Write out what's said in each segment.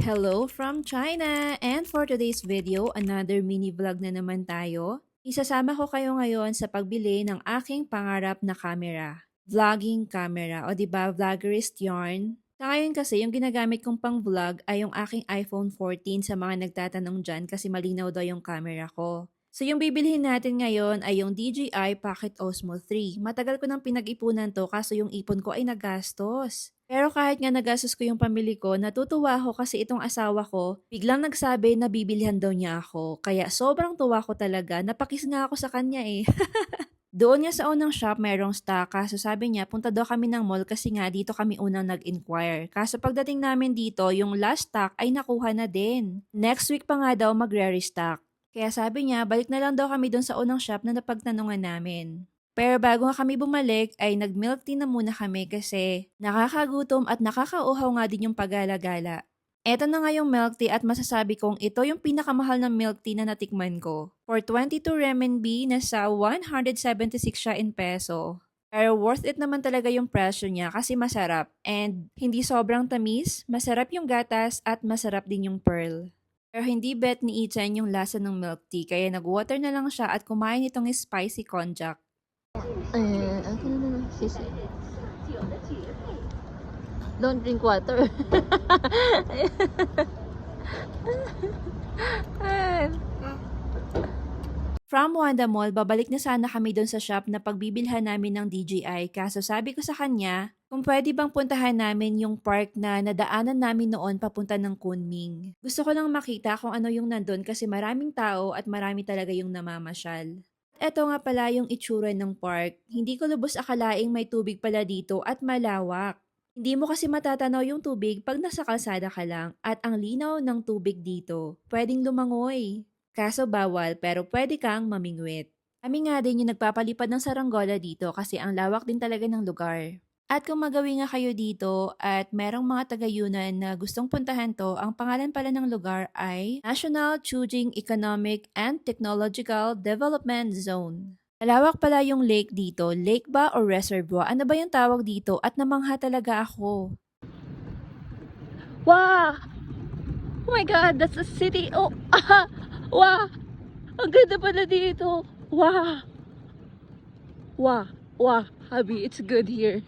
Hello from China! And for today's video, another mini vlog na naman tayo. Isasama ko kayo ngayon sa pagbili ng aking pangarap na camera. Vlogging camera. O diba, vloggerist yarn? Sa ngayon kasi, yung ginagamit kong pang vlog ay yung aking iPhone 14 sa mga nagtatanong dyan kasi malinaw daw yung camera ko. So yung bibilhin natin ngayon ay yung DJI Pocket Osmo 3. Matagal ko nang pinag-ipunan to kaso yung ipon ko ay nagastos. Pero kahit nga nagastos ko yung pamili ko, natutuwa ako kasi itong asawa ko, biglang nagsabi na bibilhan daw niya ako. Kaya sobrang tuwa ko talaga, napakis nga ako sa kanya eh. Doon nga sa unang shop merong stock kaso sabi niya punta daw kami ng mall kasi nga dito kami unang nag-inquire. Kaso pagdating namin dito, yung last stock ay nakuha na din. Next week pa nga daw magre-restock. Kaya sabi niya, balik na lang daw kami doon sa unang shop na napagtanungan namin. Pero bago nga kami bumalik, ay nag-milk tea na muna kami kasi nakakagutom at nakakauhaw nga din yung pagala-gala. Eto na nga yung milk tea at masasabi kong ito yung pinakamahal na milk tea na natikman ko. For 22 renminbi, nasa 176 siya in peso. Pero worth it naman talaga yung presyo niya kasi masarap. And hindi sobrang tamis, masarap yung gatas at masarap din yung pearl. Pero hindi bet ni Ichan yung lasa ng milk tea kaya nag-water na lang siya at kumain itong spicy konjac. Don't drink water. From Wanda Mall, babalik na sana kami doon sa shop na pagbibilhan namin ng DJI kaso sabi ko sa kanya kung pwede bang puntahan namin yung park na nadaanan namin noon papunta ng Kunming. Gusto ko lang makita kung ano yung nandun kasi maraming tao at marami talaga yung namamasyal. Eto nga pala yung itsura ng park. Hindi ko lubos akalaing may tubig pala dito at malawak. Hindi mo kasi matatanaw yung tubig pag nasa kalsada ka lang at ang linaw ng tubig dito. Pwedeng lumangoy. Kaso bawal pero pwede kang mamingwit. Kami nga din yung nagpapalipad ng saranggola dito kasi ang lawak din talaga ng lugar. At kung magawi nga kayo dito at merong mga tagayunan na gustong puntahan to, ang pangalan pala ng lugar ay National Chujing Economic and Technological Development Zone. Malawak pala yung lake dito. Lake ba o reservoir? Ano ba yung tawag dito? At namangha talaga ako. Wow! Oh my God, that's a city. Oh, wow! Ang ganda pala dito. Wow! Wow! Wow! Habi, it's good here.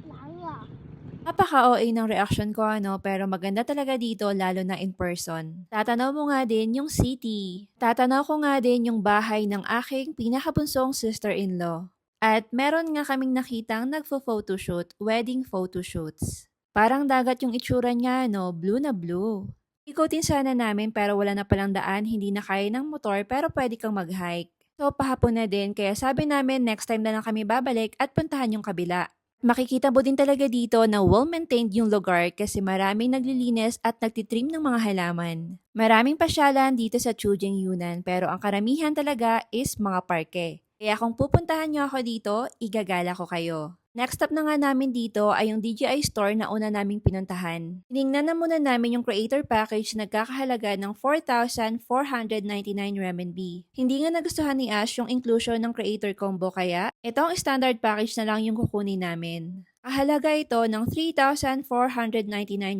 Napaka-OA ng reaction ko pero maganda talaga dito lalo na in person. Tatanaw mo nga din yung city. Tatanaw ko nga din yung bahay ng aking pinakabunsong sister-in-law. At meron nga kaming nakitang nagfo-photoshoot, wedding photoshoots. Parang dagat yung itsura niya blue na blue. Ikutin sana namin pero wala na palang daan, hindi na kaya ng motor pero pwede kang mag-hike. So pahapon na din kaya sabi namin next time na lang kami babalik at puntahan yung kabila. Makikita mo din talaga dito na well-maintained yung lugar kasi maraming naglilinis at nagtitrim ng mga halaman. Maraming pasyalan dito sa Chujing Yunnan pero ang karamihan talaga is mga parke. Kaya kung pupuntahan nyo ako dito, igagala ko kayo. Next stop na nga namin dito ay yung DJI store na una naming pinuntahan. Tinignan na muna namin yung creator package na nagkakahalaga ng 4,499 renminbi. Hindi nga nagustuhan ni Ash yung inclusion ng creator combo kaya itong standard package na lang yung kukunin namin. Kahalaga ito ng 3,499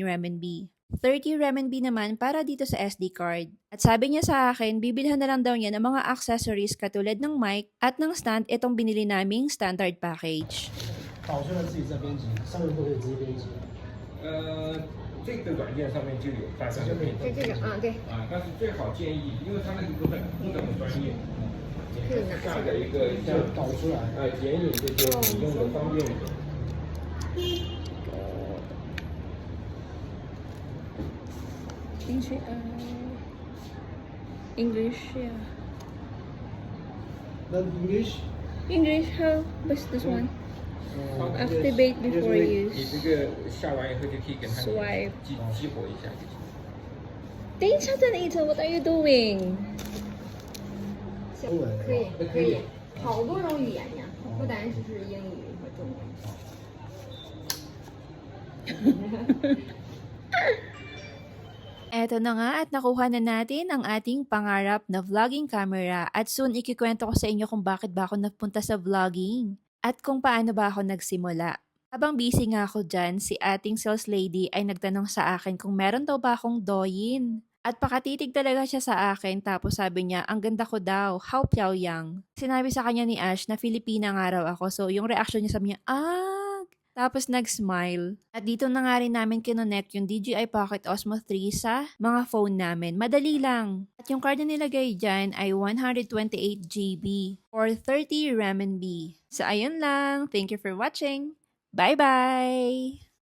renminbi. 30 renminbi naman para dito sa SD card. At sabi niya sa akin, bibilhan na lang daw niya ng mga accessories katulad ng mic at ng stand itong binili naming standard package. 导出来自己再编辑，上面都可以直接编辑。这个软件上面就有大概的配置。这个啊，对，但是最好建议，因为它那个不怎么专业，可以拿下载一个就导出来。剪影，这就你用的方便一点。 English, yeah.那 English？ English, how? What's this one? Activate before 你 use. 这个下完以后就可以给它 Swipe. 激活一下就行。等一下，等一下，What are you doing? 中文可以，可以，好多种语言呀，不单只是英语和中文。 Eto na nga at nakuha na natin ang ating pangarap na vlogging camera at soon ikikwento ko sa inyo kung bakit ba ako nagpunta sa vlogging at kung paano ba ako nagsimula. Habang busy nga ako dyan, si ating sales lady ay nagtanong sa akin kung meron daw ba akong Douyin. At pakatitig talaga siya sa akin tapos sabi niya, ang ganda ko daw, how Piaoyang. Sinabi sa kanya ni Ash na Filipina nga raw ako, so yung reaction niya sabi niya, Tapos nag-smile. At dito na nga rin namin kinonect yung DJI Pocket Osmo 3 sa mga phone namin. Madali lang. At yung card na nilagay dyan ay 128 GB or 30 renminbi. So ayun lang. Thank you for watching. Bye-bye!